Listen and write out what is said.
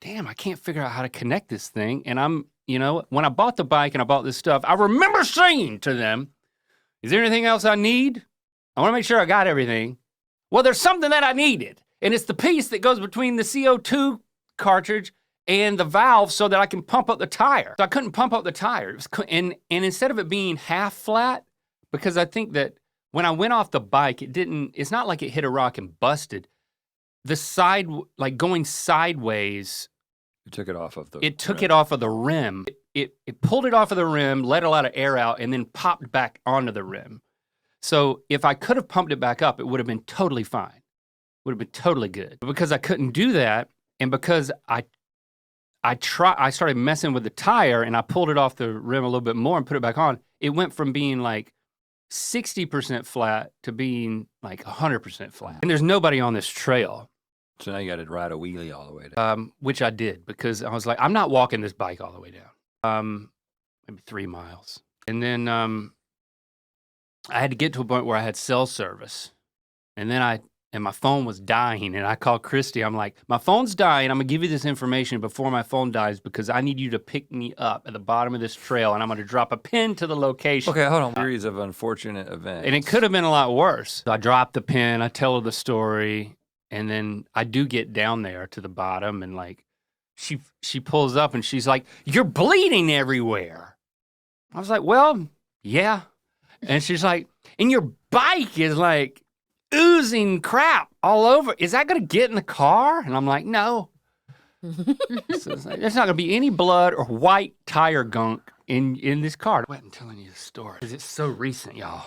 damn, I can't figure out how to connect this thing. And I'm, when I bought the bike and I bought this stuff, I remember saying to them, is there anything else I need? I want to make sure I got everything. Well, there's something that I needed, and it's the piece that goes between the CO2 cartridge and the valve so that I can pump up the tire. So I couldn't pump up the tire. And instead of it being half flat, because I think that when I went off the bike, it's not like it hit a rock and busted. The side, like going sideways. You took it off of the It took it off of the rim. It pulled it off of the rim, let a lot of air out, and then popped back onto the rim. So if I could have pumped it back up, it would have been totally fine. Would have been totally good. But because I couldn't do that, and because I started messing with the tire and I pulled it off the rim a little bit more and put it back on, it went from being like 60% flat to being like 100% flat. And there's nobody on this trail. So now you got to ride a wheelie all the way down. Which I did because I was like, I'm not walking this bike all the way down. Maybe 3 miles. And then I had to get to a point where I had cell service. And then my phone was dying, and I called Christy. I'm like, my phone's dying. I'm gonna give you this information before my phone dies because I need you to pick me up at the bottom of this trail, and I'm gonna drop a pin to the location. Okay, hold on. Series of unfortunate events. And it could have been a lot worse. So I dropped the pin, I tell her the story, and then I do get down there to the bottom, and like, she pulls up, and she's like, you're bleeding everywhere. I was like, well, yeah. And she's like, and your bike is like, oozing crap all over. Is that gonna get in the car? And I'm like, no. So it's like, there's not gonna be any blood or white tire gunk in this car. I wasn't telling you the story because it's so recent, y'all.